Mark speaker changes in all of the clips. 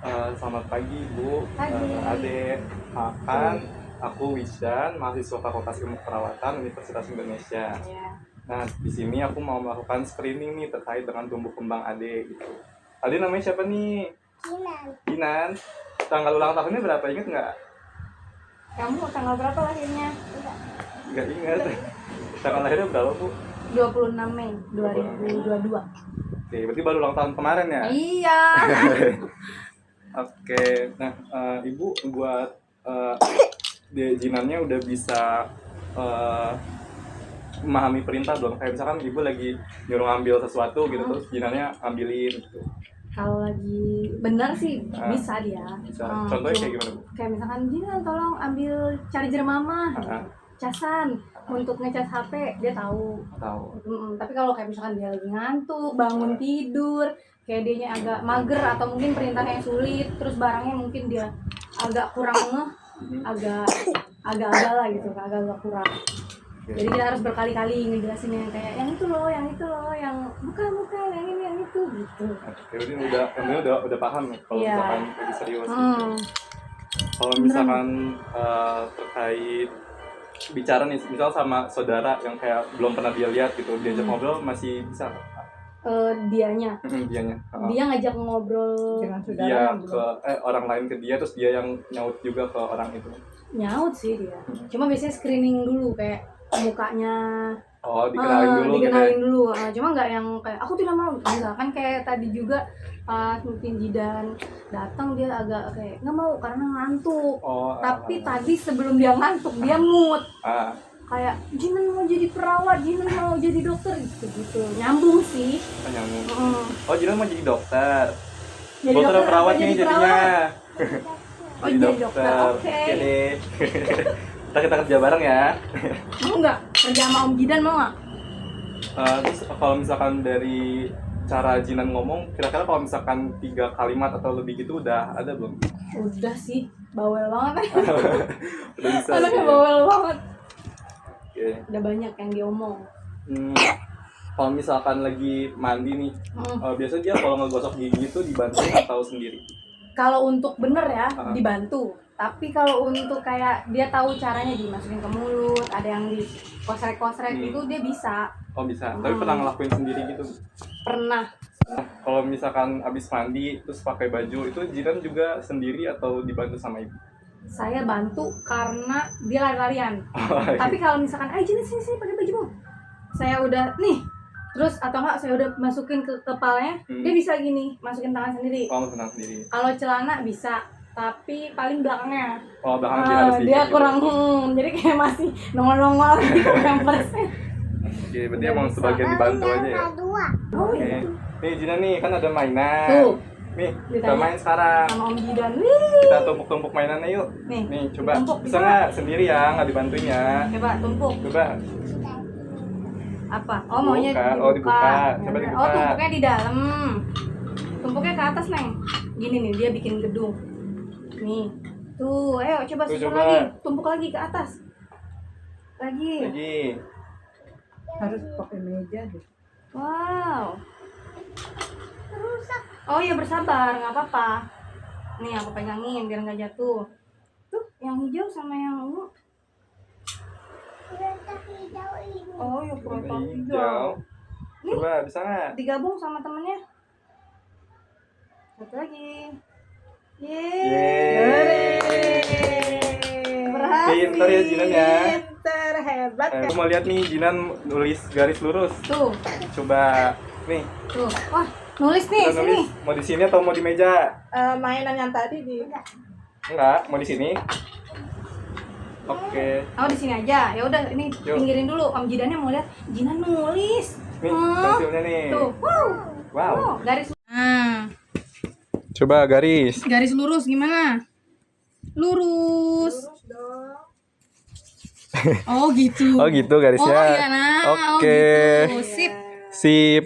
Speaker 1: Selamat pagi Bu,
Speaker 2: Pagi.
Speaker 1: Adek, Makan, aku Wisdan, mahasiswa Fakultas Ilmu Perawatan Universitas Indonesia.
Speaker 2: Ya.
Speaker 1: Nah, di sini aku mau melakukan screening nih terkait dengan tumbuh kembang Adek gitu. Adek namanya siapa nih?
Speaker 3: Kinan.
Speaker 1: Kinan. Tanggal ulang tahunnya berapa, inget nggak?
Speaker 2: Kamu tanggal berapa lahirnya?
Speaker 1: Nggak ingat. Tanggal lahirnya berapa Bu?
Speaker 2: 26 Mei 2022.
Speaker 1: Oke, berarti baru ulang tahun kemarin ya?
Speaker 2: Iya.
Speaker 1: Oke, nah Ibu buat jinannya udah bisa memahami perintah belum? Kayak misalkan Ibu lagi nyuruh ngambil sesuatu gitu, terus jinannya ambilin gitu.
Speaker 2: Kalau lagi benar sih bisa dia.
Speaker 1: Bisa. Contohnya kayak gimana Bu?
Speaker 2: Kayak misalkan Jinan tolong ambil charger mama. Casan untuk ngecas HP dia tahu. Tapi kalau kayak misalkan dia lagi ngantuk, bangun tidur, kayak dianya agak mager atau mungkin perintahnya yang sulit, terus barangnya mungkin dia agak kurang agak lah gitu, agak kurang. Jadi kita harus berkali-kali ngejelasinnya kayak yang itu loh, yang bukan, yang ini, yang itu gitu.
Speaker 1: Jadi udah paham nih kalau misalkan lagi serius gitu. Kalau misalkan terkait bicara nih, misal sama saudara yang kayak belum pernah dia lihat gitu, diajak ngobrol masih bisa?
Speaker 2: Dianya. Dia ngajak ngobrol
Speaker 1: dengan saudara dia ke orang lain ke dia, terus dia yang nyaut juga ke orang itu.
Speaker 2: Nyaut sih dia. Cuma biasanya screening dulu kayak mukanya.
Speaker 1: Dikenalin
Speaker 2: dulu. Cuma nggak yang kayak aku tidak mau. Misalkan kayak tadi juga pas mungkin Jidan datang dia agak kayak nggak mau karena ngantuk. Tapi tadi sebelum dia ngantuk dia mood. Kayak Jinan mau jadi perawat, Jinan mau jadi dokter gitu. Nyambung sih.
Speaker 1: Nyambung. Jinan mau jadi dokter.
Speaker 2: Jadi
Speaker 1: dokter atau perawat nih jadinya.
Speaker 2: Jadi dokter. Oke
Speaker 1: deh. Kita kerja bareng ya.
Speaker 2: Mau nggak kerja sama Om Jidan, mau nggak?
Speaker 1: Terus kalau misalkan dari cara Jinan ngomong, kira-kira kalau misalkan 3 kalimat atau lebih gitu udah ada belum?
Speaker 2: Udah sih, bawel banget.
Speaker 1: Udah bisa.
Speaker 2: Anaknya bawel banget.
Speaker 1: Okay.
Speaker 2: Udah banyak yang diomong.
Speaker 1: Kalau misalkan lagi mandi nih, biasanya dia kalau ngegosok gigi itu dibantuin atau sendiri?
Speaker 2: Kalau untuk bener ya, dibantu. Tapi kalau untuk kayak dia tahu caranya dimasukin ke mulut, ada yang di kosrek-kosrek itu dia bisa.
Speaker 1: Oh bisa, tapi pernah ngelakuin sendiri gitu?
Speaker 2: Pernah.
Speaker 1: Kalau misalkan abis mandi terus pakai baju, itu Jinan juga sendiri atau dibantu sama ibu?
Speaker 2: Saya bantu karena dia lari-larian. Tapi kalau misalkan, Jinan sini pakai bajumu. Saya udah nih, terus atau enggak saya udah masukin ke kepalanya, dia bisa gini, masukin tangan sendiri.
Speaker 1: Tangan sendiri.
Speaker 2: Kalau celana bisa, tapi paling belakangnya.
Speaker 1: Belakangnya
Speaker 2: dia kurang jadi kayak masih nongol-nongol gitu pampersnya.
Speaker 1: Oke, berarti emang sebagian dibantu aja ya? Oke. Nih Jinan nih, kan ada mainan.
Speaker 2: Tuh.
Speaker 1: Nih, kita main sekarang.
Speaker 2: Sama Om Jidan.
Speaker 1: Kita tumpuk-tumpuk mainannya yuk. Nih coba. Bisa nggak sendiri ya, nggak dibantuin ya?
Speaker 2: Coba tumpuk.
Speaker 1: Coba.
Speaker 2: Apa? Maunya
Speaker 1: dibuka. Coba dibuka.
Speaker 2: Tumpuknya di dalam. Tumpuknya ke atas, Neng. Gini nih, dia bikin gedung. Nih. Tuh, ayo coba susun lagi. Tumpuk lagi ke atas. Lagi.
Speaker 3: Harus pakai meja deh.
Speaker 2: Wow. Rusak. Oh iya, bersabar, nggak apa-apa. Nih aku pegangin biar nggak jatuh. Tuh, yang hijau sama yang ungu. Oh ya, kereta hijau. Nih,
Speaker 1: coba bisa nggak?
Speaker 2: Digabung sama temennya. Satu lagi.
Speaker 1: Yeay.
Speaker 2: Berhasil.
Speaker 1: Pinter ya Jinan ya.
Speaker 2: Pinter, hebat kan.
Speaker 1: Aku mau lihat nih Jinan nulis garis lurus.
Speaker 2: Tuh.
Speaker 1: Coba nih.
Speaker 2: Tuh. Wah, nulis nih sini.
Speaker 1: Mau di sini atau mau di meja?
Speaker 2: Mainan yang tadi di.
Speaker 1: Enggak, mau di sini. Oke.
Speaker 2: Oh, di sini aja. Ya udah, ini pinggirin dulu. Om Jidannya mau lihat Jinan nulis.
Speaker 1: Nih, hasilnya nih.
Speaker 2: Tuh. Wow. Garis.
Speaker 1: Coba garis.
Speaker 2: Garis lurus gimana? Lurus dong. Oh gitu.
Speaker 1: Oh gitu garisnya.
Speaker 2: Oh iya nah.
Speaker 1: Oke.
Speaker 2: Oh, gitu.
Speaker 1: Sip.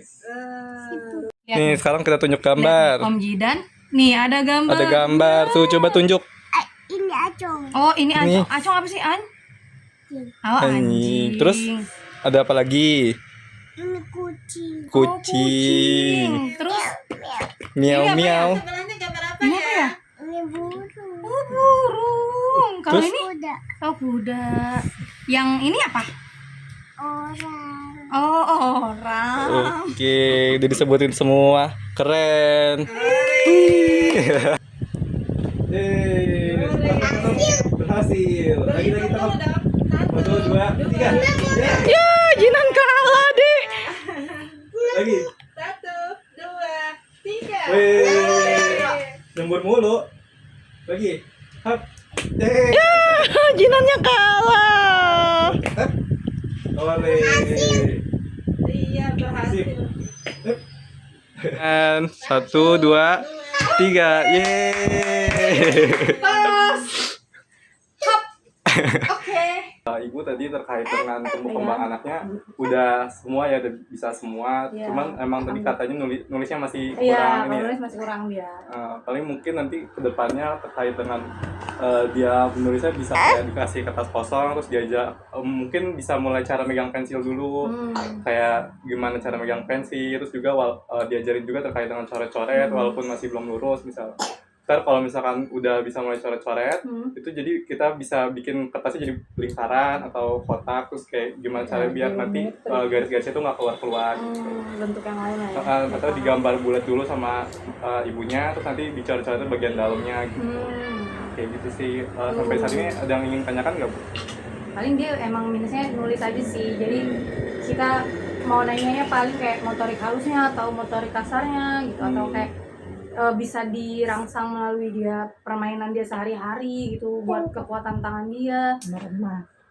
Speaker 1: Nih sekarang kita tunjuk gambar.
Speaker 2: Om Jidan. Nih ada gambar.
Speaker 1: Ada gambar. Tuh coba tunjuk.
Speaker 3: Ini acong.
Speaker 2: Oh ini acong. Acong apa sih An? Oh anjing.
Speaker 1: Terus ada apa lagi?
Speaker 3: Ini kucing.
Speaker 1: Kucing.
Speaker 2: Terus
Speaker 1: miau miau.
Speaker 2: ini apa ya? Kalau
Speaker 4: Terus?
Speaker 2: ini
Speaker 3: Kuda.
Speaker 2: oh kuda. Yang ini apa?
Speaker 3: Orang.
Speaker 2: Oh orang.
Speaker 4: Oke, udah disebutin semua. Keren.
Speaker 1: Berhasil. Lagi kita satu, dua, tiga.
Speaker 2: Ya, Jinan kalah deh.
Speaker 1: Lagi.
Speaker 5: 1, 2, 3.
Speaker 1: Nyembur mulu. Lagi. Hap.
Speaker 2: Jinannya kalah.
Speaker 1: Oleh.
Speaker 5: Iya, berhasil.
Speaker 4: Dan 1, 2, 3. Yeay.
Speaker 2: Oke.
Speaker 1: Ibu tadi terkait dengan tumbuh kembang anaknya udah semua ya, udah bisa semua.
Speaker 2: Iya.
Speaker 1: Cuman emang tadi katanya nulisnya masih kurang
Speaker 2: Iya,
Speaker 1: ini
Speaker 2: kalau
Speaker 1: ya.
Speaker 2: nulis masih kurang dia.
Speaker 1: Paling mungkin nanti kedepannya terkait dengan dia menulisnya bisa kayak dikasih kertas kosong terus diajak mungkin bisa mulai cara megang pensil dulu, kayak gimana cara megang pensil, terus juga diajarin juga terkait dengan coret-coret walaupun masih belum lurus misal. Ntar kalau misalkan udah bisa mulai coret-coret itu jadi kita bisa bikin kertasnya jadi lingkaran atau kotak, terus kayak gimana cara biar nanti garis-garisnya itu nggak keluar-keluar.
Speaker 2: Bentuk yang lain lah ya.
Speaker 1: Atau digambar bulat dulu sama ibunya, terus nanti dicoret-coret itu bagian dalamnya gitu. Kayak gitu sih. Sampai saat ini ada yang ingin tanyakan nggak, Bu?
Speaker 2: Paling dia emang minusnya nulis aja sih. Jadi kita mau nanyanya paling kayak motorik halusnya atau motorik kasarnya gitu, atau kayak bisa dirangsang melalui dia permainan dia sehari-hari gitu buat kekuatan tangan dia.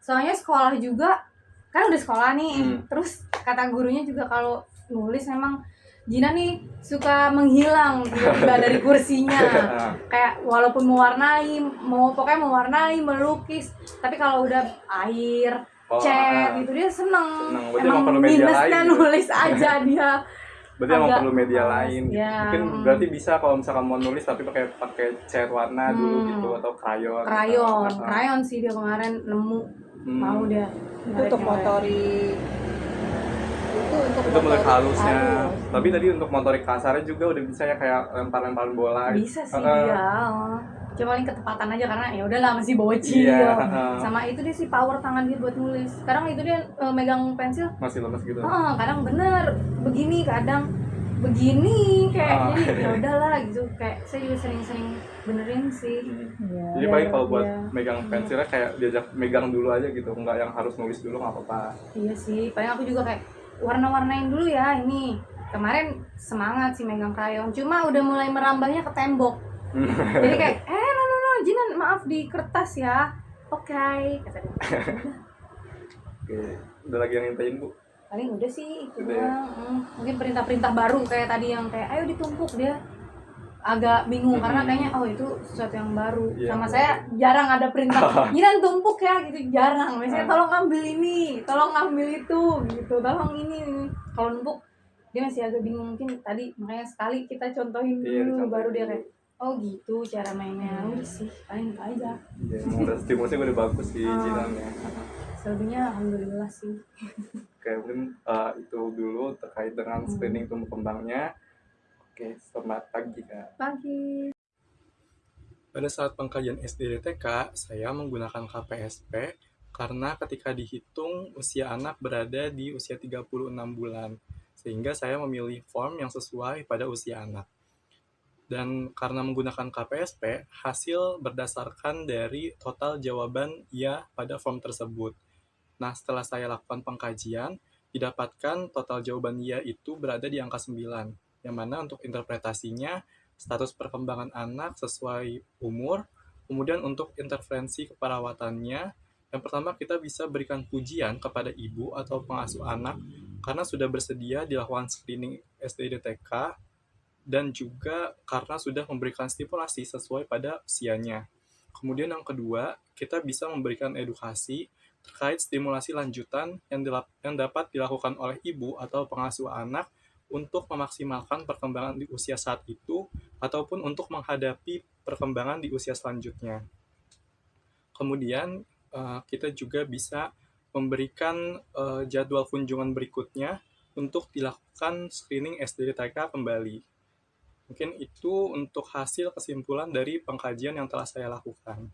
Speaker 2: Soalnya sekolah juga kan udah sekolah nih, terus kata gurunya juga kalau nulis memang Jina nih suka menghilang tiba-tiba dari kursinya. Kayak walaupun pokoknya mewarnai, melukis, tapi kalau udah air, cat gitu dia seneng.
Speaker 1: Berarti
Speaker 2: Emang
Speaker 1: perlu media
Speaker 2: minusnya
Speaker 1: lain.
Speaker 2: nulis aja dia.
Speaker 1: Berarti emang
Speaker 2: Agak
Speaker 1: perlu media
Speaker 2: males,
Speaker 1: lain.
Speaker 2: ya.
Speaker 1: Mungkin berarti bisa kalau misalkan mau nulis tapi pakai cat warna dulu gitu atau krayon.
Speaker 2: Krayon sih dia kemarin nemu, mau dia.
Speaker 5: Itu untuk motorik.
Speaker 1: Itu motorik halusnya. Tapi tadi untuk motorik kasarnya juga udah bisa ya, kayak lempar-lemparan bola.
Speaker 2: Bisa sih dia. Cuma paling ketepatan aja karena ya udahlah masih bocil.
Speaker 1: Iya,
Speaker 2: Sama itu dia sih power tangan dia buat nulis. Sekarang itu dia megang pensil.
Speaker 1: masih lemes gitu.
Speaker 2: Kadang bener begini, kadang begini kayak jadi ya udahlah gitu. Kayak saya juga sering-sering benerin sih.
Speaker 1: Jadi paling kalau buat megang pensilnya kayak diajak megang dulu aja gitu, nggak yang harus nulis dulu nggak apa-apa.
Speaker 2: Iya sih, paling aku juga kayak warna-warnain dulu ya ini. Kemarin semangat sih megang krayon, cuma udah mulai merambahnya ke tembok. Jadi kayak, no, Jinan maaf di kertas ya. Oke, kata dia.
Speaker 1: Oke, udah lagi yang intain, Bu?
Speaker 2: Paling udah sih itu
Speaker 1: Udah ya?
Speaker 2: doang. Mungkin perintah-perintah baru kayak tadi yang kayak ayo ditumpuk, dia agak bingung karena kayaknya itu sesuatu yang baru.
Speaker 1: Iya.
Speaker 2: Sama saya jarang ada perintah Jinan tumpuk ya gitu, jarang. Biasanya tolong ambil ini, tolong ambil itu gitu, tolong ini. Kalau numpuk dia masih agak bingung, mungkin tadi makanya sekali kita contohin dulu baru dia kayak oh gitu cara mainnya. Udah sih paling itu aja.
Speaker 1: Iya, udah stimulusnya udah bagus sih Jinannya.
Speaker 2: Selebihnya alhamdulillah sih.
Speaker 1: Oke, mungkin itu dulu terkait dengan screening tumbuh kembangnya. Oke, selamat pagi, Kak.
Speaker 2: Pagi.
Speaker 1: Pada saat pengkajian SD TK, saya menggunakan KPSP karena ketika dihitung usia anak berada di usia 36 bulan, sehingga saya memilih form yang sesuai pada usia anak. Dan karena menggunakan KPSP, hasil berdasarkan dari total jawaban iya pada form tersebut. Nah, setelah saya lakukan pengkajian, didapatkan total jawaban iya itu berada di angka 9, yang mana untuk interpretasinya, status perkembangan anak sesuai umur, kemudian untuk intervensi keperawatannya, yang pertama kita bisa berikan pujian kepada ibu atau pengasuh anak, karena sudah bersedia dilakukan screening SD TK, dan juga karena sudah memberikan stimulasi sesuai pada usianya. Kemudian yang kedua, kita bisa memberikan edukasi terkait stimulasi lanjutan yang dapat dilakukan oleh ibu atau pengasuh anak untuk memaksimalkan perkembangan di usia saat itu ataupun untuk menghadapi perkembangan di usia selanjutnya. Kemudian kita juga bisa memberikan jadwal kunjungan berikutnya untuk dilakukan screening SD TK kembali. Mungkin itu untuk hasil kesimpulan dari pengkajian yang telah saya lakukan.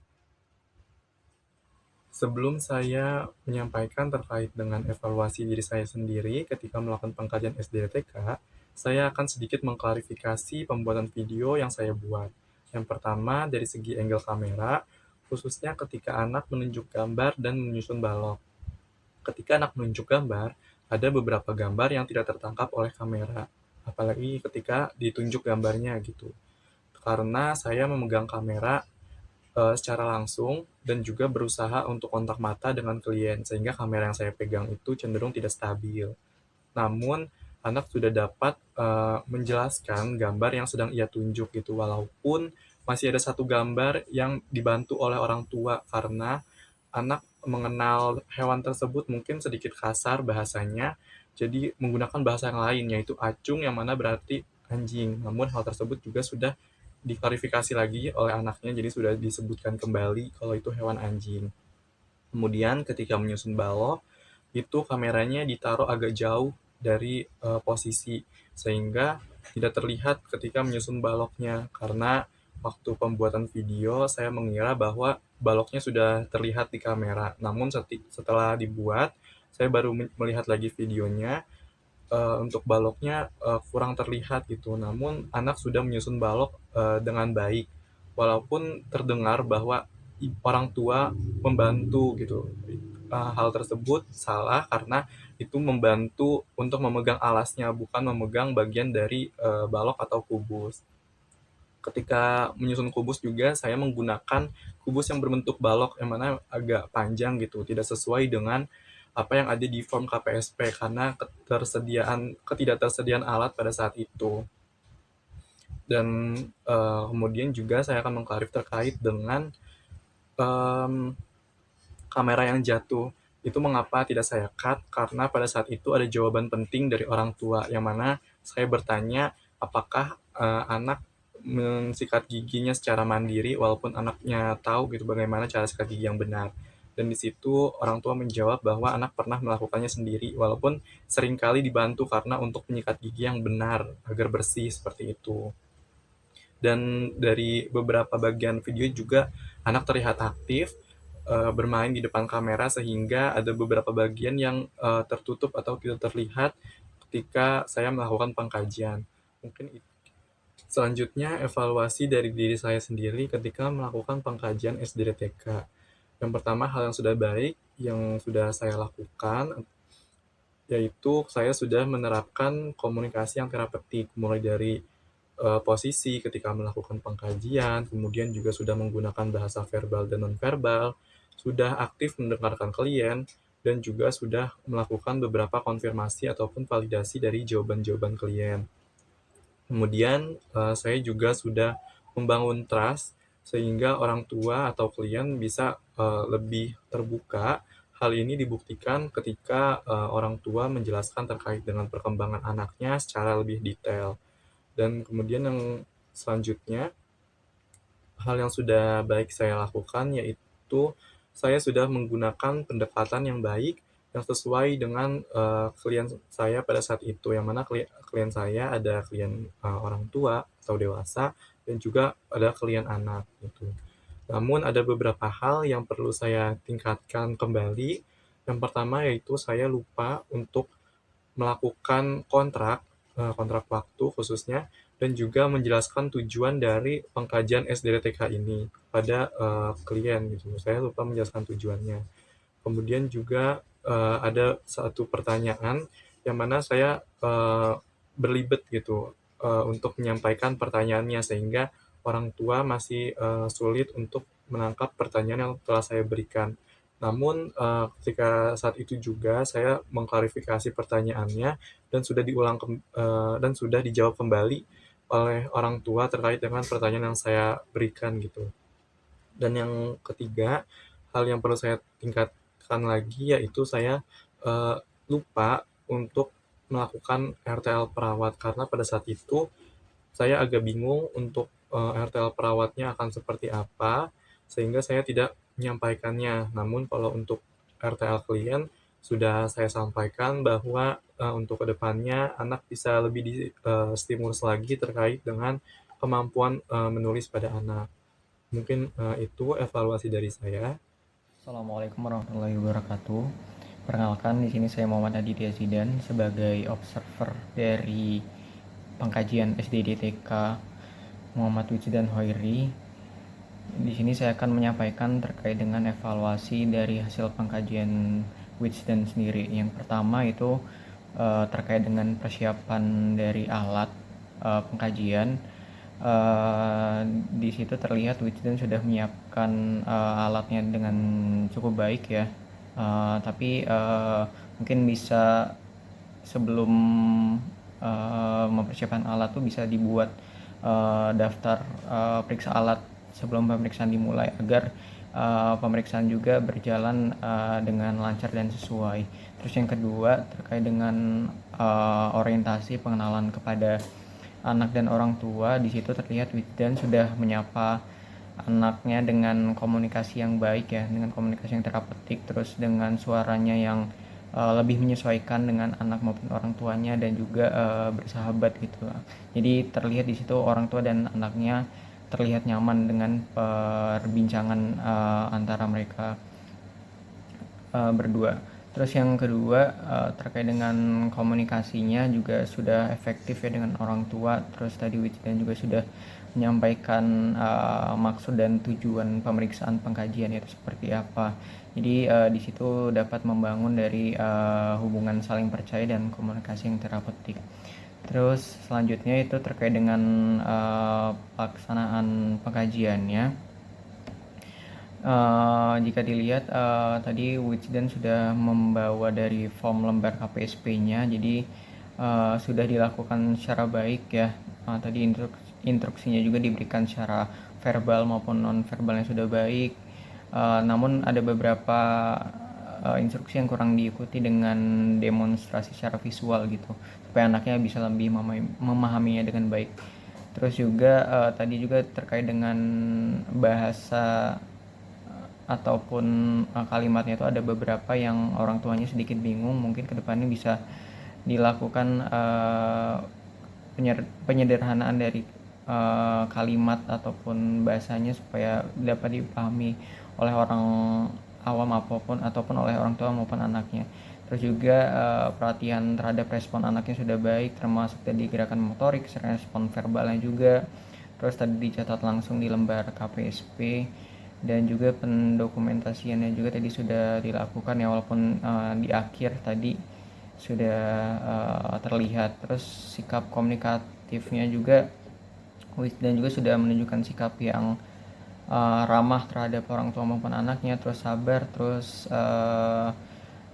Speaker 1: Sebelum saya menyampaikan terkait dengan evaluasi diri saya sendiri ketika melakukan pengkajian SDTK, saya akan sedikit mengklarifikasi pembuatan video yang saya buat. Yang pertama, dari segi angle kamera, khususnya ketika anak menunjuk gambar dan menyusun balok. Ketika anak menunjuk gambar, ada beberapa gambar yang tidak tertangkap oleh kamera, apalagi ketika ditunjuk gambarnya gitu. Karena saya memegang kamera secara langsung dan juga berusaha untuk kontak mata dengan klien, sehingga kamera yang saya pegang itu cenderung tidak stabil. Namun, anak sudah dapat menjelaskan gambar yang sedang ia tunjuk gitu, walaupun masih ada satu gambar yang dibantu oleh orang tua karena anak mengenal hewan tersebut mungkin sedikit kasar bahasanya, jadi menggunakan bahasa yang lain yaitu acung yang mana berarti anjing. Namun hal tersebut juga sudah diklarifikasi lagi oleh anaknya, jadi sudah disebutkan kembali kalau itu hewan anjing. Kemudian ketika menyusun balok, itu kameranya ditaruh agak jauh dari posisi, sehingga tidak terlihat ketika menyusun baloknya, karena waktu pembuatan video saya mengira bahwa baloknya sudah terlihat di kamera. Namun setelah dibuat, saya baru melihat lagi videonya, untuk baloknya kurang terlihat gitu. Namun anak sudah menyusun balok dengan baik, walaupun terdengar bahwa orang tua membantu gitu. Hal tersebut salah karena itu membantu untuk memegang alasnya, bukan memegang bagian dari balok atau kubus. Ketika menyusun kubus juga saya menggunakan kubus yang berbentuk balok yang mana agak panjang gitu, tidak sesuai dengan apa yang ada di form KPSP karena ketidaktersediaan alat pada saat itu. Dan kemudian juga saya akan mengklarifikasi terkait dengan kamera yang jatuh. Itu mengapa tidak saya cut, karena pada saat itu ada jawaban penting dari orang tua, yang mana saya bertanya apakah anak mensikat giginya secara mandiri walaupun anaknya tahu gitu bagaimana cara sikat gigi yang benar. Dan di situ orang tua menjawab bahwa anak pernah melakukannya sendiri walaupun seringkali dibantu karena untuk menyikat gigi yang benar agar bersih seperti itu. Dan dari beberapa bagian video juga anak terlihat aktif bermain di depan kamera sehingga ada beberapa bagian yang tertutup atau tidak terlihat ketika saya melakukan pengkajian. Mungkin selanjutnya evaluasi dari diri saya sendiri ketika melakukan pengkajian SDTK. Yang pertama, hal yang sudah baik yang sudah saya lakukan yaitu saya sudah menerapkan komunikasi yang terapeutik, mulai dari posisi ketika melakukan pengkajian, kemudian juga sudah menggunakan bahasa verbal dan nonverbal, sudah aktif mendengarkan klien, dan juga sudah melakukan beberapa konfirmasi ataupun validasi dari jawaban-jawaban klien. Kemudian saya juga sudah membangun trust sehingga orang tua atau klien bisa lebih terbuka. Hal ini dibuktikan ketika orang tua menjelaskan terkait dengan perkembangan anaknya secara lebih detail. Dan kemudian yang selanjutnya, hal yang sudah baik saya lakukan yaitu saya sudah menggunakan pendekatan yang baik yang sesuai dengan klien saya pada saat itu, yang mana klien saya ada klien orang tua atau dewasa dan juga ada klien anak gitu. Namun ada beberapa hal yang perlu saya tingkatkan kembali. Yang pertama yaitu saya lupa untuk melakukan kontrak waktu khususnya, dan juga menjelaskan tujuan dari pengkajian SDTK ini pada klien gitu. Saya lupa menjelaskan tujuannya. Kemudian juga ada satu pertanyaan yang mana saya berlibet gitu untuk menyampaikan pertanyaannya, sehingga orang tua masih sulit untuk menangkap pertanyaan yang telah saya berikan. Namun ketika saat itu juga saya mengklarifikasi pertanyaannya dan dan sudah dijawab kembali oleh orang tua terkait dengan pertanyaan yang saya berikan gitu. Dan yang ketiga, hal yang perlu saya tingkatkan lagi yaitu saya lupa untuk melakukan RTL perawat, karena pada saat itu saya agak bingung untuk RTL perawatnya akan seperti apa, sehingga saya tidak menyampaikannya. Namun kalau untuk RTL klien sudah saya sampaikan bahwa untuk kedepannya anak bisa lebih stimulus lagi terkait dengan kemampuan menulis pada anak. Mungkin itu evaluasi dari saya.
Speaker 6: Assalamualaikum warahmatullahi wabarakatuh. Perkenalkan, di sini saya Muhammad Aditya Zidan sebagai observer dari pengkajian SDD TK Muhammad Wijdan Hoiri. Di sini saya akan menyampaikan terkait dengan evaluasi dari hasil pengkajian Wijdan sendiri. Yang pertama itu terkait dengan persiapan dari alat pengkajian. Di situ terlihat Wijdan sudah menyiapkan alatnya dengan cukup baik ya. Tapi mungkin bisa sebelum mempersiapkan alat tuh bisa dibuat daftar periksa alat sebelum pemeriksaan dimulai agar pemeriksaan juga berjalan dengan lancar dan sesuai. Terus yang kedua terkait dengan orientasi pengenalan kepada anak dan orang tua. Di situ terlihat Wijdan sudah menyapa anaknya dengan komunikasi yang baik ya, dengan komunikasi yang terapeutik, terus dengan suaranya yang lebih menyesuaikan dengan anak maupun orang tuanya dan juga bersahabat gitu. Jadi terlihat di situ orang tua dan anaknya terlihat nyaman dengan perbincangan antara mereka berdua. Terus yang kedua terkait dengan komunikasinya juga sudah efektif ya dengan orang tua. Terus tadi Wijdan juga sudah menyampaikan maksud dan tujuan pemeriksaan pengkajian itu seperti apa. Jadi di situ dapat membangun dari hubungan saling percaya dan komunikasi yang terapeutik. Terus selanjutnya itu terkait dengan pelaksanaan pengkajiannya. Jika dilihat tadi Wijdan sudah membawa dari form lembar KPSP-nya, jadi sudah dilakukan secara baik ya. Tadi instruksinya juga diberikan secara verbal maupun non verbalnya sudah baik. Namun ada beberapa instruksi yang kurang diikuti dengan demonstrasi secara visual gitu, supaya anaknya bisa lebih memahaminya dengan baik. Terus juga tadi juga terkait dengan bahasa ataupun kalimatnya itu ada beberapa yang orang tuanya sedikit bingung. Mungkin kedepannya bisa dilakukan penyederhanaan dari kalimat ataupun bahasanya supaya dapat dipahami oleh orang awam ataupun oleh orang tua maupun anaknya. Terus juga perhatian terhadap respon anaknya sudah baik, termasuk tadi gerakan motorik, respon verbalnya juga. Terus tadi dicatat langsung di lembar KPSP. Dan juga pendokumentasiannya juga tadi sudah dilakukan ya, walaupun di akhir tadi sudah terlihat. Terus sikap komunikatifnya juga Wijdan juga sudah menunjukkan sikap yang ramah terhadap orang tua maupun anaknya, terus sabar, terus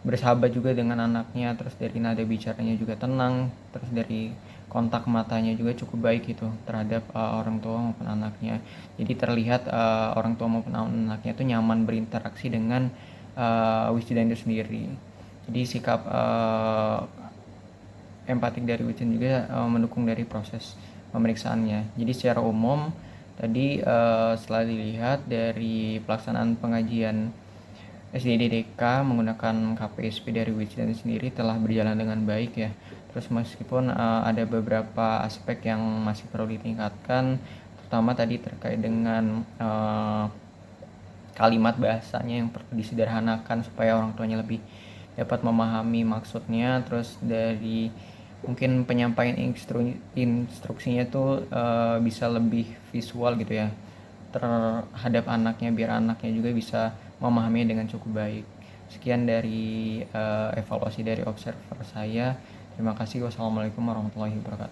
Speaker 6: bersahabat juga dengan anaknya. Terus dari nada bicaranya juga tenang, terus dari kontak matanya juga cukup baik gitu terhadap orang tua maupun anaknya. Jadi terlihat orang tua maupun anaknya itu nyaman berinteraksi dengan Wijdan itu sendiri. Jadi sikap empatik dari Wijdan juga mendukung dari proses pemeriksaannya. Jadi secara umum tadi setelah dilihat dari pelaksanaan pengajian SDDDK menggunakan KPSP dari Wijdan sendiri telah berjalan dengan baik ya. Terus meskipun ada beberapa aspek yang masih perlu ditingkatkan, terutama tadi terkait dengan kalimat bahasanya yang perlu disederhanakan supaya orang tuanya lebih dapat memahami maksudnya. Terus dari mungkin penyampaian instruksinya tuh bisa lebih visual gitu ya terhadap anaknya, biar anaknya juga bisa memahaminya dengan cukup baik. Sekian dari evaluasi dari observer saya. Terima kasih. Wassalamualaikum warahmatullahi wabarakatuh.